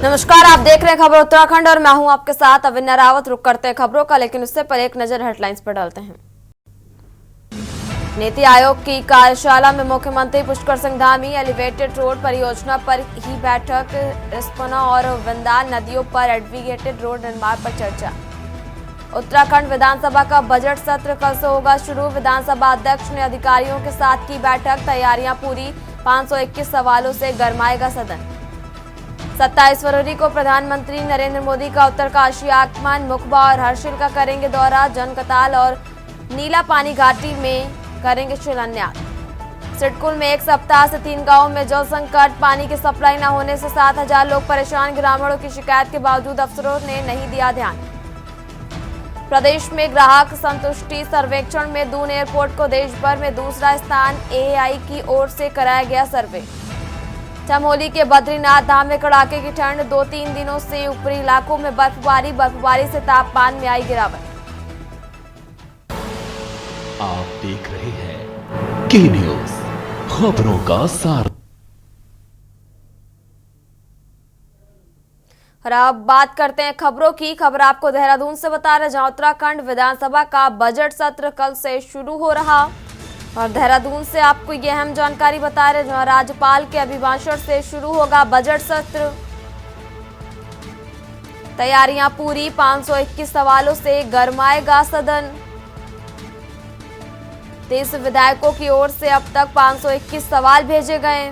नमस्कार, आप देख रहे हैं खबर उत्तराखंड और मैं हूं आपके साथ अविन्या रावत। रुक करते हैं खबरों का, लेकिन उससे पहले एक नजर हेडलाइंस पर डालते हैं। नीति आयोग की कार्यशाला में मुख्यमंत्री पुष्कर सिंह धामी, एलिवेटेड रोड परियोजना पर ही बैठक, रिस्पना और विंदाल नदियों पर एलिवेटेड रोड निर्माण पर चर्चा। उत्तराखंड विधानसभा का बजट सत्र कल से होगा शुरू। विधानसभा अध्यक्ष ने अधिकारियों के साथ की बैठक, तैयारियां पूरी, 521 सवालों से गरमाएगा सदन। 27 फरवरी को प्रधानमंत्री नरेंद्र मोदी का उत्तरकाशी आगमन, मुखबा और हर्षिल का करेंगे दौरा, जनकताल और नीला पानी घाटी में करेंगे शिलान्यास। सिडकुल में एक सप्ताह से 3 गांवों में जल संकट, पानी की सप्लाई न होने से 7,000 लोग परेशान। ग्रामीणों की शिकायत के बावजूद अफसरों ने नहीं दिया ध्यान। प्रदेश में ग्राहक संतुष्टि सर्वेक्षण में दून एयरपोर्ट को देश भर में दूसरा स्थान, एएआई की ओर से कराया गया सर्वे। चमोली के बद्रीनाथ धाम में कड़ाके की ठंड, 2-3 दिनों से ऊपरी इलाकों में बर्फबारी से तापमान में आई गिरावट। आप देख रहे हैं के न्यूज, खबरों का सार। और अब बात करते हैं खबरों की। खबर आपको देहरादून से बता रहे, जहां उत्तराखंड विधानसभा का बजट सत्र कल से शुरू हो रहा। और देहरादून से आपको ये अहम जानकारी बता रहे, जहां राज्यपाल के अभिभाषण से शुरू होगा बजट सत्र। तैयारियां पूरी, 521 सवालों से गरमाएगा सदन। 30 विधायकों की ओर से अब तक 521 सवाल भेजे गए।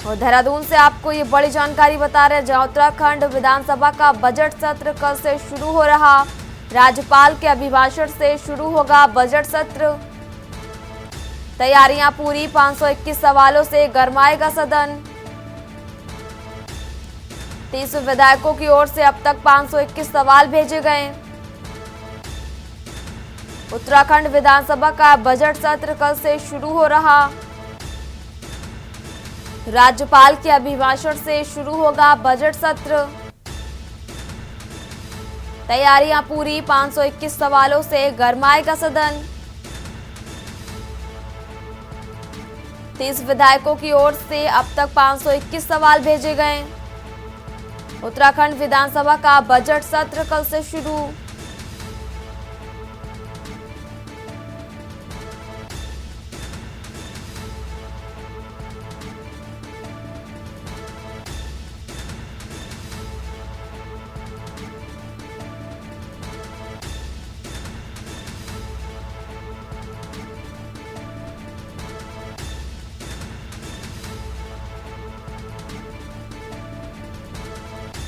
और देहरादून से आपको ये बड़ी जानकारी बता रहे, जहां उत्तराखंड विधानसभा का बजट सत्र कल से शुरू हो रहा। राज्यपाल के अभिभाषण से शुरू होगा बजट सत्र। तैयारियां पूरी, 521 सवालों से गरमाएगा सदन। 30 विधायकों की ओर से अब तक 521 सवाल भेजे गए। उत्तराखंड विधानसभा का बजट सत्र कल से शुरू हो रहा। राज्यपाल के अभिभाषण से शुरू होगा बजट सत्र। तैयारियां पूरी, 521 सवालों से गरमाएगा सदन। 30 विधायकों की ओर से अब तक 521 सवाल भेजे गए। उत्तराखंड विधानसभा का बजट सत्र कल से शुरू।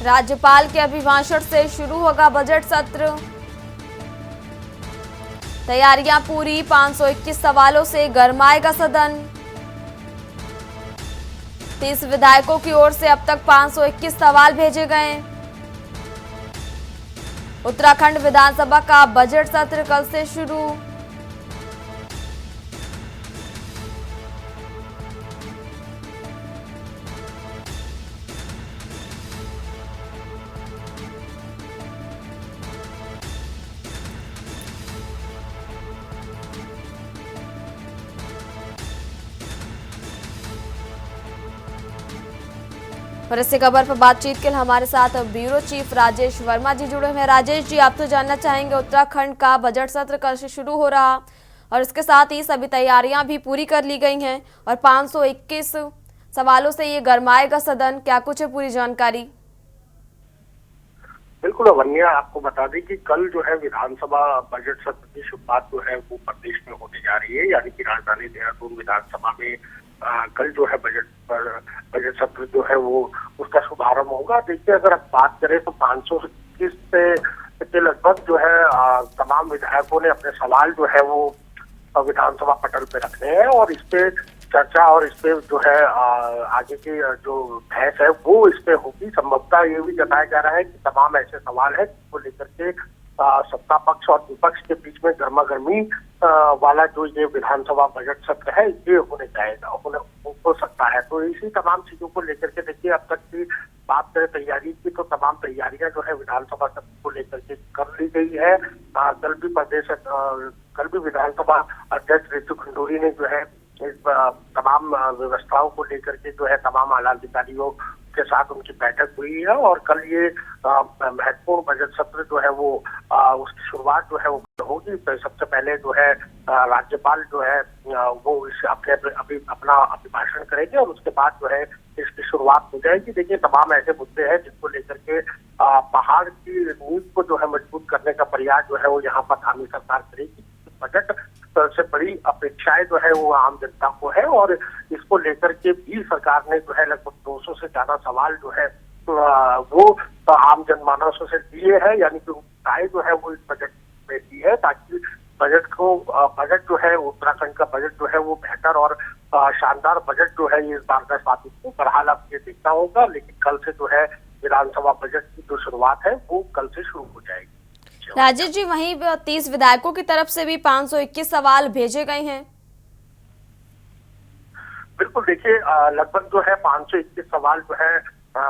राज्यपाल के अभिभाषण से शुरू होगा बजट सत्र। तैयारियां पूरी, 521 सवालों से गरमाएगा सदन। 30 विधायकों की ओर से अब तक 521 सवाल भेजे गए। उत्तराखंड विधानसभा का बजट सत्र कल से शुरू। और इसी खबर पर बातचीत के लिए हमारे साथ ब्यूरो चीफ राजेश वर्मा जी जुड़े हुए हैं। राजेश जी, आप तो जानना चाहेंगे, उत्तराखंड का बजट सत्र कल से शुरू हो रहा और इसके साथ ही सभी तैयारियां भी पूरी कर ली गई हैं और 521 सवालों से ये गरमाएगा सदन, क्या कुछ है पूरी जानकारी? बिल्कुल अवन्या, आपको बता दें कि कल जो है विधानसभा बजट सत्र की शुरुआत जो है वो प्रदेश में होने जा रही है, यानी कि राजधानी देहरादून विधानसभा में कल जो है बजट सत्र जो है वो उसका शुभारंभ होगा। देखिए, अगर आप बात करें तो 521 के लगभग जो है तमाम विधायकों ने अपने सवाल जो है वो विधानसभा पटल पे रखने हैं और इस पे चर्चा और इस पे जो है आगे की जो बहस है वो इस पे होगी। संभवतः ये भी जताया जा रहा है कि तमाम ऐसे सवाल है जिसको लेकर के सत्ता पक्ष और विपक्ष के बीच में गर्मा गर्मी वाला जो ये विधानसभा बजट सत्र है ये हो सकता है। तो इसी तमाम चीजों को लेकर के देखिए, अब तक की बात करें तैयारी की तो तमाम तैयारियां जो है विधानसभा सत्र को लेकर के कर ली गई है। कल भी विधानसभा अध्यक्ष ऋतु खंडूरी ने जो है तमाम व्यवस्थाओं को लेकर के जो है तमाम आला अधिकारियों के साथ उनकी बैठक हुई है और कल ये महत्वपूर्ण बजट सत्र जो है वो उसकी शुरुआत जो है वो होगी। तो सबसे पहले जो है राज्यपाल जो है वो इस अपना अभिभाषण करेंगे और उसके बाद जो है इसकी शुरुआत हो जाएगी। देखिए तमाम ऐसे मुद्दे हैं जिसको लेकर के पहाड़ की नींव को जो है मजबूत करने का प्रयास जो है वो यहाँ पर धामी सरकार करेगी। बजट से बड़ी अपेक्षाएं जो है वो आम जनता को है और इसको लेकर के भी सरकार ने जो है लगभग 200 से ज्यादा सवाल जो है वो आम जनमानस से दिए हैं, यानी कि राय जो है वो इस बजट में दी है ताकि बजट जो है उत्तराखंड का बजट जो है वो बेहतर और शानदार बजट जो है ये इस बार का साबित हो। बहरहाल अब ये देखना होगा, लेकिन कल से जो है विधानसभा बजट की जो शुरुआत है वो कल से शुरू हो जाएगी। राजेश जी, वहीं 30 विधायकों की तरफ से भी 521 सवाल भेजे गए हैं। बिल्कुल, देखिए लगभग जो है 521 सवाल जो है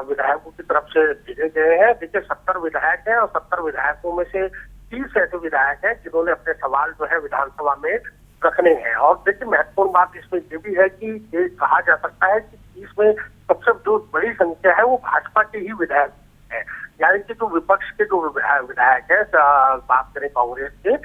विधायकों की तरफ से भेजे गए हैं। देखिए 70 विधायक हैं और 70 विधायकों में से 30 ऐसे विधायक हैं जिन्होंने अपने सवाल जो है विधानसभा में रखने हैं। और देखिए महत्वपूर्ण बात इसमें ये भी है कि ये कहा जा सकता है कि इसमें सबसे जो बड़ी संख्या है वो भाजपा के ही विधायक है, यानी कि जो विपक्ष के जो विधायक है बात करें कांग्रेस के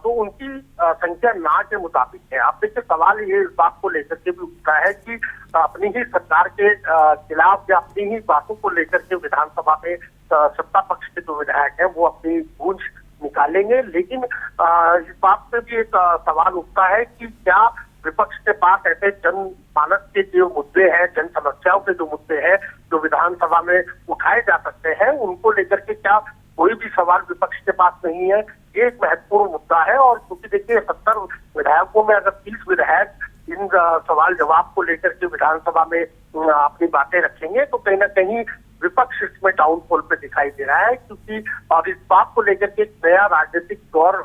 तो उनकी संख्या ना के मुताबिक है। अब देखिए सवाल ये इस बात को लेकर के भी उठता है कि अपनी ही सरकार के खिलाफ या अपनी ही बातों को लेकर के विधानसभा में सत्ता पक्ष के जो विधायक है वो अपनी गूंज निकालेंगे, लेकिन इस बात पे भी एक सवाल उठता है कि क्या विपक्ष के पास ऐसे जनमानस के जो मुद्दे हैं, जन समस्याओं के जो मुद्दे हैं जो विधानसभा में उठाए जा सकते हैं, उनको लेकर के क्या कोई भी सवाल विपक्ष के पास नहीं है। ये एक महत्वपूर्ण मुद्दा है और क्योंकि देखिए 70 विधायकों में अगर 30 विधायक इन सवाल जवाब को लेकर के विधानसभा में अपनी बातें रखेंगे तो कहीं ना कहीं विपक्ष इसमें डाउनफॉल पे दिखाई दे रहा है, क्योंकि और इस बात को लेकर के एक नया राजनीतिक दौर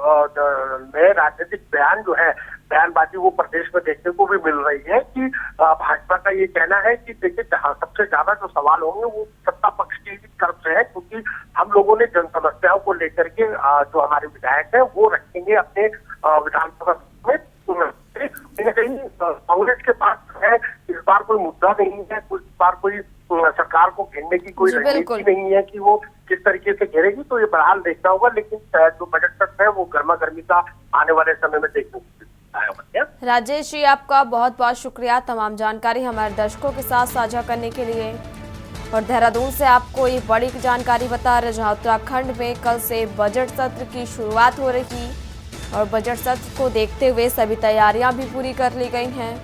नए राजनीतिक बयान जो है बयानबाजी वो प्रदेश में देखने को भी मिल रही है कि भाजपा का ये कहना है कि देखिए सबसे ज्यादा जो सवाल होंगे वो सत्ता पक्ष की तरफ से है, क्योंकि हम लोगों ने जन समस्याओं को लेकर के जो हमारे विधायक है वो रखेंगे अपने विधानसभा में। कहीं ना कहीं कांग्रेस के पास है इस बार कोई मुद्दा नहीं है, इस बार कोई सरकार को घेरने की कोई रणनीति नहीं है कि वो किस तरीके से घेरेगी, तो ये बहरहाल देखना होगा। लेकिन जो बजट सत्र है वो गर्मा गर्मी का आने वाले समय में देखने को मिलता है। राजेश जी, आपका बहुत बहुत शुक्रिया तमाम जानकारी हमारे दर्शकों के साथ साझा करने के लिए। और देहरादून से आपको ये बड़ी जानकारी बता रहे जहां उत्तराखंड में कल से बजट सत्र की शुरुआत हो रही और बजट सत्र को देखते हुए सभी तैयारियां भी पूरी कर ली गई हैं।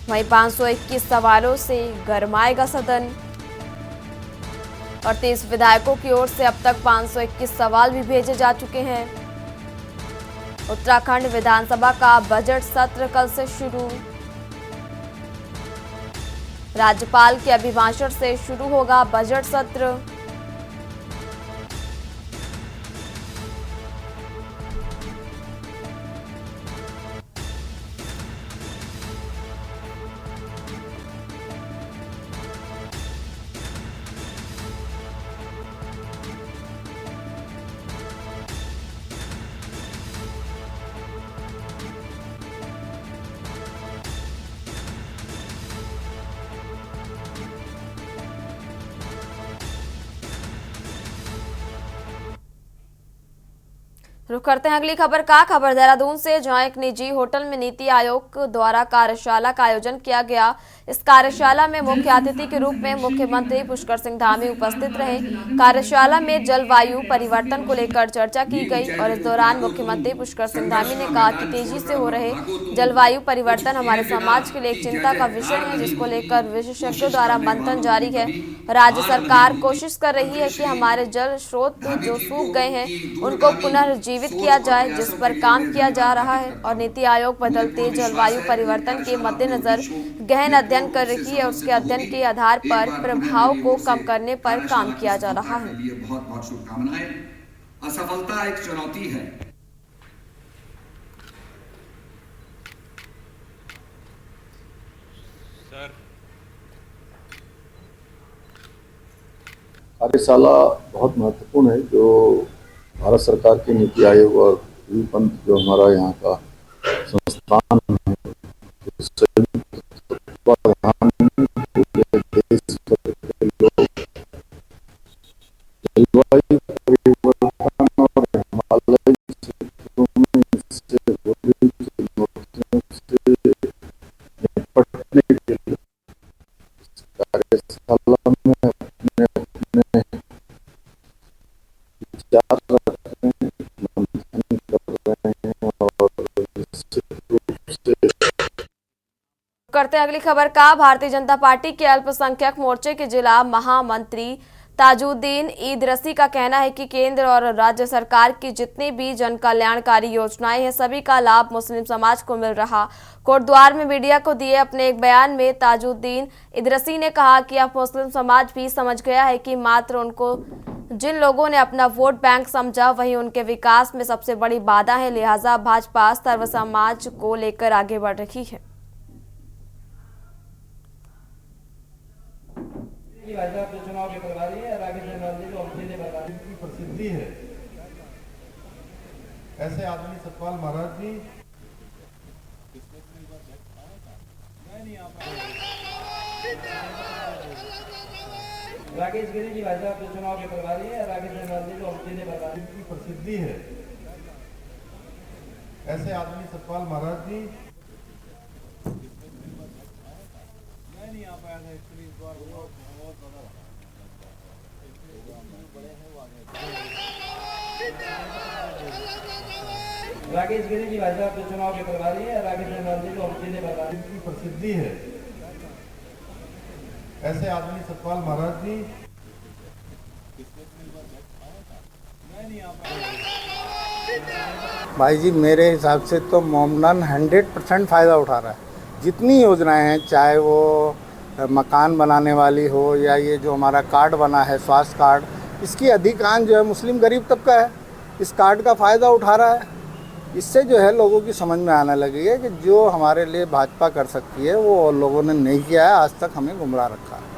वहीं 521 सवालों से गरमाएगा सदन और 30 विधायकों की ओर से अब तक 521 सवाल भी भेजे जा चुके हैं। उत्तराखंड विधानसभा का बजट सत्र कल से शुरू, राज्यपाल के अभिभाषण से शुरू होगा बजट सत्र। रुक करते हैं अगली खबर का। खबर देहरादून से, जहां एक निजी होटल में नीति आयोग द्वारा कार्यशाला का आयोजन किया गया। इस कार्यशाला में मुख्य अतिथि के रूप में मुख्यमंत्री पुष्कर सिंह धामी उपस्थित रहे। कार्यशाला में जलवायु परिवर्तन को लेकर चर्चा की गई और इस दौरान मुख्यमंत्री पुष्कर सिंह धामी ने कहा कि तेजी से हो रहे जलवायु परिवर्तन हमारे समाज के लिए एक चिंता का विषय है, जिसको लेकर विशेषज्ञों द्वारा मंथन जारी है। राज्य सरकार कोशिश कर रही है कि हमारे जल स्रोत जो सूख गए हैं उनको पुनर्जीवित किया जाए, जिस पर काम किया जा रहा है। और नीति आयोग बदलते जलवायु परिवर्तन के मद्देनजर गहन अध्ययन कर रही है। उसके अध्ययन के आधार पर प्रभाव को कम करने पर काम किया जा रहा है। बहुत बहुत शुभकामनाएं। असफलता एक चुनौती है। कार्यशाला बहुत महत्वपूर्ण है, जो भारत सरकार के नीति आयोग और पंथ जो हमारा यहाँ का संस्थान है हैं अगली खबर का। भारतीय जनता पार्टी के अल्पसंख्यक मोर्चे के जिला महामंत्री ताजुद्दीन इदरसी का कहना है कि केंद्र और राज्य सरकार की जितनी भी जन कल्याणकारी योजनाएं हैं सभी का लाभ मुस्लिम समाज को मिल रहा। कोटद्वार में मीडिया को दिए अपने एक बयान में ताजुद्दीन इदरसी ने कहा कि अब मुस्लिम समाज भी समझ गया है कि मात्र उनको जिन लोगों ने अपना वोट बैंक समझा वही उनके विकास में सबसे बड़ी बाधा है, लिहाजा भाजपा सर्व समाज को लेकर आगे बढ़ रही है। भाजपा जो चुनाव के प्रभारी है राकेश जयसवाल जो जिले प्रभारी की प्रसिद्धि है, ऐसे आदमी सतपाल महाराज जी राकेश गिरी जी भाजपा जो चुनाव के प्रभारी है राकेश जयसवाल जो जिले प्रभारी की प्रसिद्धि है, ऐसे आदमी सतपाल महाराज जी नहीं आ पाया था एक्चुअली इस बार बहुत राकेश गिरी जी भाजपा जो चुनाव के प्रभारी है राकेश जयसवाल जो जिले प्रभारी की प्रसिद्धि है, ऐसे आदमी सतपाल महाराज जी नहीं आ पाया। भाई जी मेरे हिसाब से तो मोमडन 100% फ़ायदा उठा रहा है। जितनी योजनाएं हैं, चाहे वो मकान बनाने वाली हो या ये जो हमारा कार्ड बना है स्वास्थ्य कार्ड, इसकी अधिकांश जो है मुस्लिम गरीब तबका है, इस कार्ड का फ़ायदा उठा रहा है। इससे जो है लोगों की समझ में आने लगी है कि जो हमारे लिए भाजपा कर सकती है वो और लोगों ने नहीं किया है, आज तक हमें गुमराह रखा है।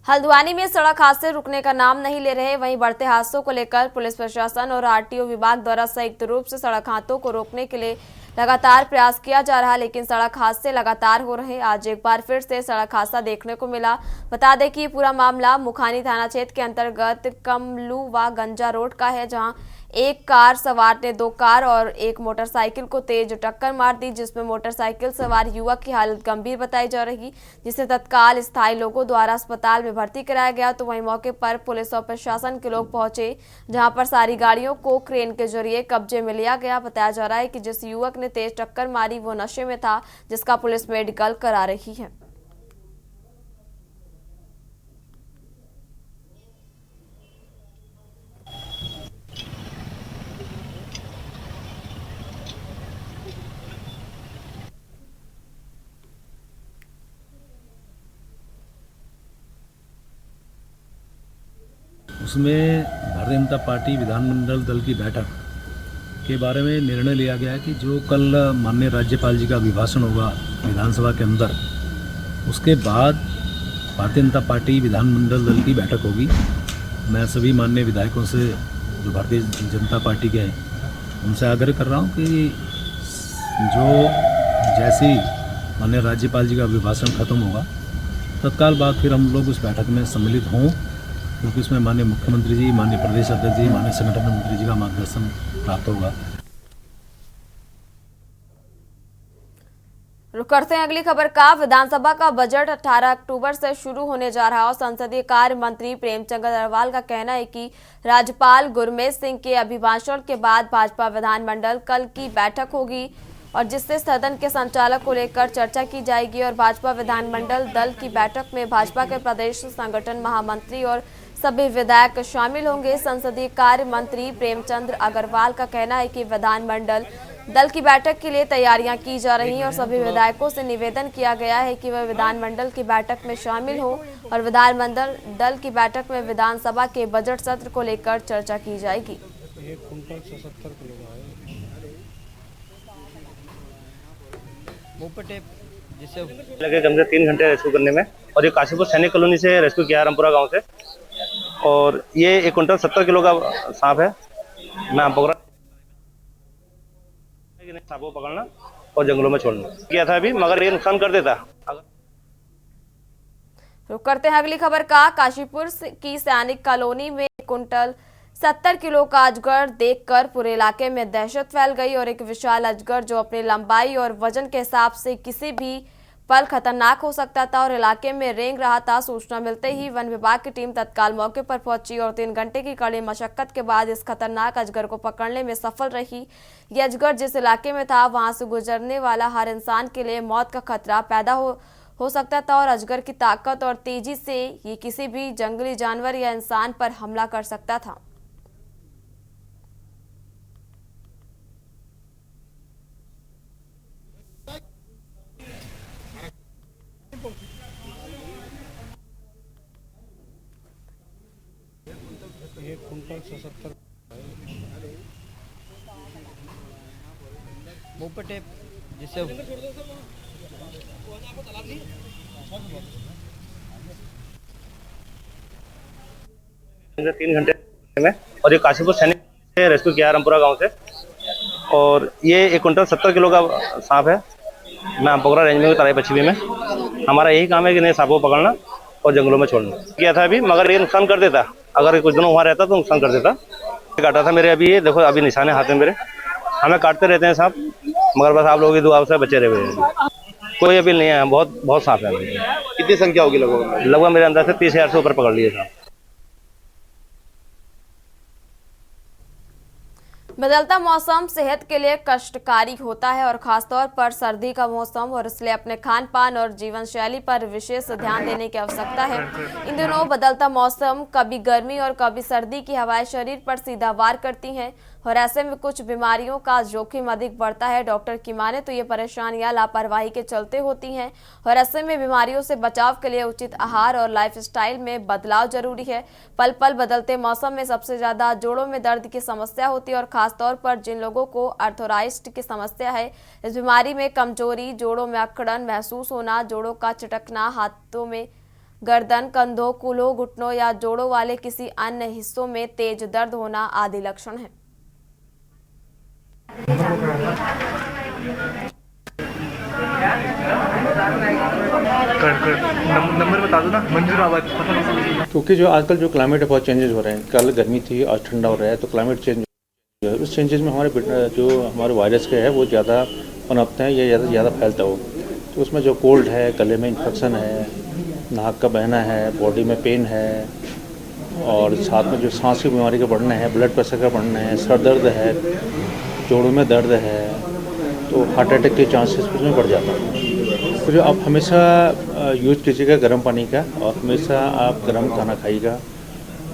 हल्द्वानी में सड़क हादसे रुकने का नाम नहीं ले रहे, वहीं बढ़ते हादसों को लेकर पुलिस प्रशासन और आरटीओ विभाग द्वारा संयुक्त रूप से सड़क हादसों को रोकने के लिए लगातार प्रयास किया जा रहा, लेकिन सड़क हादसे लगातार हो रहे। आज एक बार फिर से सड़क हादसा देखने को मिला। बता दें कि पूरा मामला मुखानी थाना क्षेत्र के अंतर्गत कमलुवा गंजा रोड का है, जहां एक कार सवार ने दो कार और एक मोटरसाइकिल को तेज टक्कर मार दी, जिसमें मोटरसाइकिल सवार युवक की हालत गंभीर बताई जा रही, जिसे तत्काल स्थायी लोगों द्वारा अस्पताल में भर्ती कराया गया। तो वहीं मौके पर पुलिस और प्रशासन के लोग पहुंचे, जहां पर सारी गाड़ियों को क्रेन के जरिए कब्जे में लिया गया। बताया जा रहा है कि जिस युवक ने तेज टक्कर मारी वो नशे में था, जिसका पुलिस मेडिकल करा रही है। उसमें भारतीय जनता पार्टी विधानमंडल दल की बैठक के बारे में निर्णय लिया गया है कि जो कल माननीय राज्यपाल जी का अभिभाषण होगा विधानसभा के अंदर, उसके बाद भारतीय जनता पार्टी विधानमंडल दल की बैठक होगी। मैं सभी माननीय विधायकों से जो भारतीय जनता पार्टी के हैं उनसे आग्रह कर रहा हूँ कि जो जैसे ही माननीय राज्यपाल जी का अभिभाषण खत्म होगा तत्काल बाद फिर हम लोग उस बैठक में सम्मिलित हों, क्योंकि उसमें माननीय मुख्यमंत्री जी, माननीय प्रदेश अध्यक्ष जी, माननीय संगठन मंत्री जी का मार्गदर्शन प्राप्त होगा। रुक करते हैं अगली खबर का। विधानसभा का बजट 18 अक्टूबर से शुरू होने जा रहा और संसदीय कार्य मंत्री प्रेमचंद अग्रवाल का कहना है कि राज्यपाल गुरमीत सिंह के अभिभाषण के बाद भाजपा विधानमंडल कल की बैठक होगी और जिससे सदन के संचालक को लेकर चर्चा की जाएगी और भाजपा विधानमंडल दल की बैठक में भाजपा के प्रदेश संगठन महामंत्री और सभी विधायक शामिल होंगे। संसदीय कार्य मंत्री प्रेमचंद अग्रवाल का कहना है कि विधानमंडल दल की बैठक के लिए तैयारियां की जा रही हैं और सभी विधायकों से निवेदन किया गया है कि वह विधानमंडल की बैठक में शामिल हो और विधानमंडल दल की बैठक में विधानसभा के बजट सत्र को लेकर चर्चा की जाएगी। लगे कम से 3 घंटे रेस्क्यू करने में, और ये काशीपुर सैनिक कॉलोनी से रेस्क्यू किया रामपुरा गांव से, और ये 1 कुंटल 70 किलो का सांप है। मैं पकड़ा सांप को पकड़ना और जंगलों में छोड़ना किया था अभी, मगर ये नुकसान कर देता। रुक करते हैं अगली खबर का। काशीपुर की सैनिक कॉलोनी में 1 कुंटल 70 किलो का अजगर देखकर पूरे इलाके में दहशत फैल गई और एक विशाल अजगर जो अपनी लंबाई और वजन के हिसाब से किसी भी पल खतरनाक हो सकता था और इलाके में रेंग रहा था। सूचना मिलते ही वन विभाग की टीम तत्काल मौके पर पहुंची और 3 घंटे की कड़ी मशक्कत के बाद इस खतरनाक अजगर को पकड़ने में सफल रही। ये अजगर जिस इलाके में था वहां से गुजरने वाला हर इंसान के लिए मौत का खतरा पैदा हो सकता था और अजगर की ताकत और तेजी से ये किसी भी जंगली जानवर या इंसान पर हमला कर सकता था। मुंह पे टेप जिससे 3 घंटे में। और ये काशीपुर सैनिक से रेस्क्यू किया रामपुरा गांव से। और ये 1 कुंटल 70 किलो का सांप है। मैं आमपोखरा रेंज में तराई पश्चिमी में। हमारा यही काम है कि नए सांपों को पकड़ना और जंगलों में छोड़ना। किया था अभी, मगर ये नुकसान कर देता। अगर कुछ दिनों वहाँ रहता तो नुकसान कर देता। काटा था मेरे, अभी ये देखो, अभी निशान है हाथ में मेरे। हमें काटते रहते हैं सांप, मगर बस आप लोगों की दुआ से बचे रहे हैं। कोई अपील नहीं है, बहुत सांप है। कितनी संख्या होगी लगभग? मेरे अंदर से 30,000 से ऊपर पकड़ लिए सांप। बदलता मौसम सेहत के लिए कष्टकारी होता है और खासतौर पर सर्दी का मौसम, और इसलिए अपने खान पान और जीवन शैली पर विशेष ध्यान देने की आवश्यकता है। इन दिनों बदलता मौसम, कभी गर्मी और कभी सर्दी की हवाएं शरीर पर सीधा वार करती हैं और ऐसे में कुछ बीमारियों का जोखिम अधिक बढ़ता है। डॉक्टर की माने तो ये परेशानियां लापरवाही के चलते होती हैं और ऐसे में बीमारियों से बचाव के लिए उचित आहार और लाइफस्टाइल में बदलाव जरूरी है। पल पल बदलते मौसम में सबसे ज्यादा जोड़ों में दर्द की समस्या होती है और खासतौर पर जिन लोगों को आर्थराइटिस की समस्या है, इस बीमारी में कमजोरी, जोड़ों में अकड़न महसूस होना, जोड़ों का चटकना, हाथों में गर्दन, कंधों, कूल्हों, घुटनों या जोड़ों वाले किसी अन्य हिस्सों में तेज दर्द होना आदि लक्षण है। नंबर बता दो ना, मंजूर आवाज। क्योंकि जो आजकल जो क्लाइमेट है बहुत चेंजेस हो रहे हैं। कल गर्मी थी, आज ठंडा हो रहा है, तो क्लाइमेट चेंज हो है। उस चेंजेस में हमारे वायरस के है वो ज़्यादा पनपते हैं या ज़्यादा फैलता हो। तो उसमें जो कोल्ड है, गले में इन्फेक्शन है, नाक का बहना है, बॉडी में पेन है और साथ में जो सांस की बीमारी का बढ़ना है, ब्लड प्रेशर का बढ़ना है, सर दर्द है, जोड़ों में दर्द है, तो हार्ट अटैक के चांसेस उसमें बढ़ जाता है। तो जो आप हमेशा यूज कीजिएगा गर्म पानी का और हमेशा आप गर्म खाना खाइएगा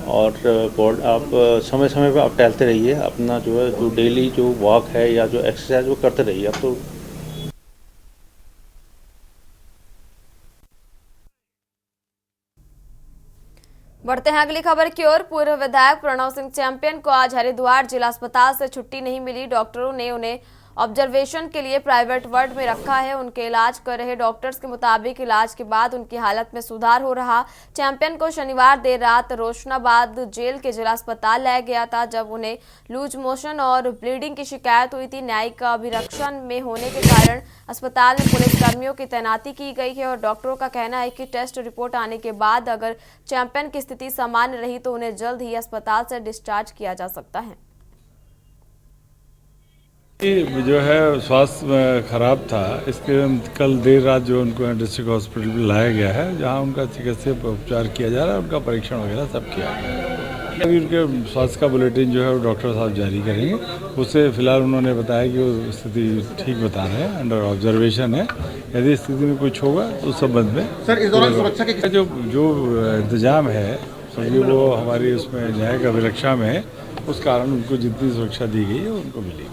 और आप समय समय पर आप टहलते रहिए। अपना जो है जो डेली जो वॉक है या जो एक्सरसाइज वो करते रहिए। अब तो बढ़ते हैं अगली खबर की ओर। पूर्व विधायक प्रणव सिंह चैंपियन को आज हरिद्वार जिला अस्पताल से छुट्टी नहीं मिली। डॉक्टरों ने उन्हें ऑब्जर्वेशन के लिए प्राइवेट वार्ड में रखा है। उनके इलाज कर रहे डॉक्टर्स के मुताबिक इलाज के बाद उनकी हालत में सुधार हो रहा। चैंपियन को शनिवार देर रात रोशनाबाद जेल के जिला अस्पताल लाया गया था, जब उन्हें लूज मोशन और ब्लीडिंग की शिकायत हुई थी। न्यायिक अभिरक्षण में होने के कारण अस्पताल में पुलिस कर्मियों की तैनाती की गई है और डॉक्टरों का कहना है कि टेस्ट रिपोर्ट आने के बाद अगर चैंपियन की स्थिति सामान्य रही तो उन्हें जल्द ही अस्पताल से डिस्चार्ज किया जा सकता है। जो है स्वास्थ्य खराब था, इसके कल देर रात जो उनको डिस्ट्रिक्ट हॉस्पिटल में लाया गया है, जहां उनका चिकित्सीय उपचार किया जा रहा है, उनका परीक्षण वगैरह सब किया गया है। अभी उनके स्वास्थ्य का बुलेटिन जो है वो डॉक्टर साहब जारी करेंगे। उससे फिलहाल उन्होंने बताया कि वो स्थिति ठीक बता रहे हैं, अंडर ऑब्जर्वेशन है। यदि स्थिति में कुछ होगा तो उस संबंध में सर इस दौरान सुरक्षा के जो इंतजाम है क्योंकि वो हमारी उसमें न्यायिक अभिरक्षा में है, उस कारण उनको जितनी सुरक्षा दी गई है उनको मिलेगी।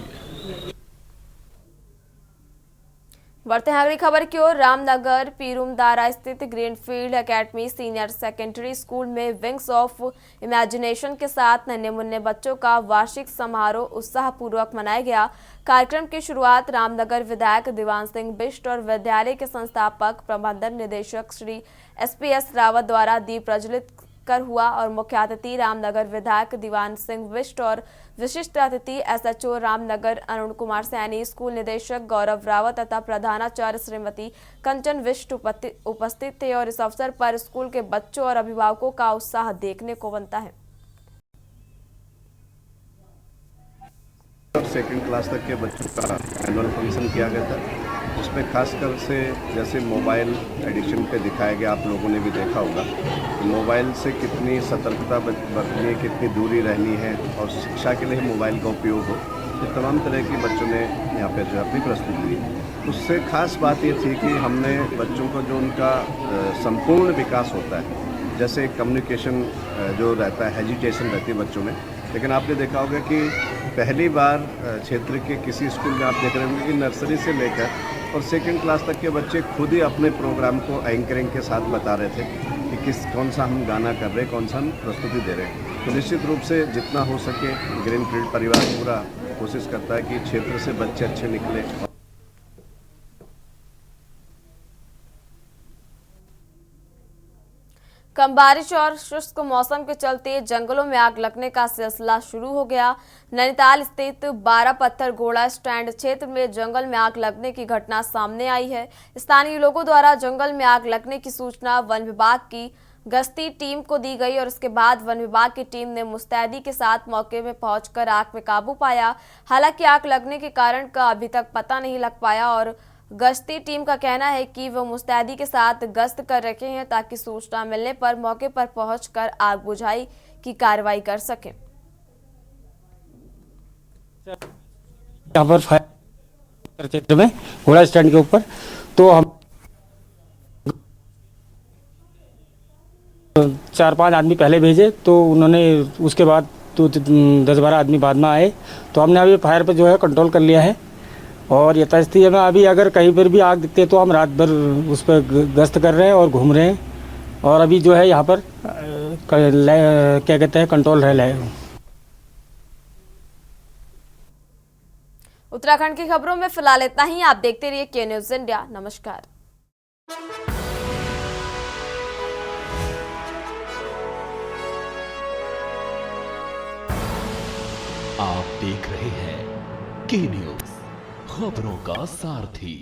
बढ़ते हैं अगली खबर की ओर। रामनगर पीरुमदारा स्थित greenfield academy senior secondary school में विंग्स ऑफ इमेजिनेशन के साथ नन्हे मुन्ने बच्चों का वार्षिक समारोह उत्साहपूर्वक मनाया गया। कार्यक्रम की शुरुआत रामनगर विधायक दीवान सिंह बिष्ट और विद्यालय के संस्थापक प्रबंधन निदेशक श्री SPS रावत द्वारा दीप प्रज्वलित कर हुआ और मुख्य अतिथि रामनगर विधायक दीवान सिंह बिष्ट और विशिष्ट अतिथि SHO रामनगर अरुण कुमार सैनी, स्कूल निदेशक गौरव रावत तथा प्रधानाचार्य श्रीमती कंचन बिष्ट उपस्थित थे और इस अवसर पर स्कूल के बच्चों और अभिभावकों का उत्साह देखने को बनता है। सेकंड क्लास तक के बच्चों का एनुअल फंक्शन किया गया था उसमें खासकर से जैसे मोबाइल एडिक्शन पे दिखाया गया, आप लोगों ने भी देखा होगा कि मोबाइल से कितनी सतर्कता बरतनी है, कितनी दूरी रहनी है और शिक्षा के लिए मोबाइल का उपयोग हो। ये तमाम तरह की बच्चों ने यहाँ पे जो अपनी प्रस्तुति दी। उससे खास बात ये थी कि हमने बच्चों को जो उनका संपूर्ण विकास होता है, जैसे कम्युनिकेशन जो रहता है, हेजिटेशन रहती है बच्चों में, लेकिन आपने देखा होगा कि पहली बार क्षेत्र के किसी स्कूल में आप देख रहे होंगे कि नर्सरी से लेकर और सेकंड क्लास तक के बच्चे खुद ही अपने प्रोग्राम को एंकरिंग के साथ बता रहे थे कि कौन सा हम गाना कर रहे हैं, कौन सा हम प्रस्तुति दे रहे हैं। तो निश्चित रूप से जितना हो सके ग्रीनफील्ड परिवार पूरा कोशिश करता है कि क्षेत्र से बच्चे अच्छे निकले। कम बारिश और शुष्क मौसम के चलते जंगलों में आग लगने का सिलसिला शुरू हो गया। नैनीताल स्थित 12 पत्थर घोड़ा स्टैंड क्षेत्र में जंगल में आग लगने की घटना सामने आई है। स्थानीय लोगों द्वारा जंगल में आग लगने की सूचना वन विभाग की गश्ती टीम को दी गई और उसके बाद वन विभाग की टीम ने मुस्तैदी के साथ मौके में पहुंचकर आग में काबू पाया। हालांकि आग लगने के कारण का अभी तक पता नहीं लग पाया और गश्ती टीम का कहना है कि वो मुस्तैदी के साथ गश्त कर रखे हैं ताकि सूचना मिलने पर मौके पर पहुंचकर आग बुझाई की कार्रवाई कर सकें। यहाँ पर फायर क्षेत्र में घोड़ा स्टैंड के ऊपर तो हम 4-5 आदमी पहले भेजे, तो उन्होंने उसके बाद तो 10-12 आदमी बाद में आए, तो हमने अभी फायर पर जो है कंट्रोल कर लिया है। और यथास्थिति में अभी अगर कहीं पर भी आग दिखती है तो हम रात भर उस पर गश्त कर रहे हैं और घूम रहे हैं। और अभी जो है यहाँ पर क्या कहते हैं कंट्रोल है। उत्तराखंड की खबरों में फिलहाल इतना ही। आप देखते रहिए के न्यूज़ इंडिया। नमस्कार। आप देख रहे हैं के न्यूज़, खबरों का सारथी।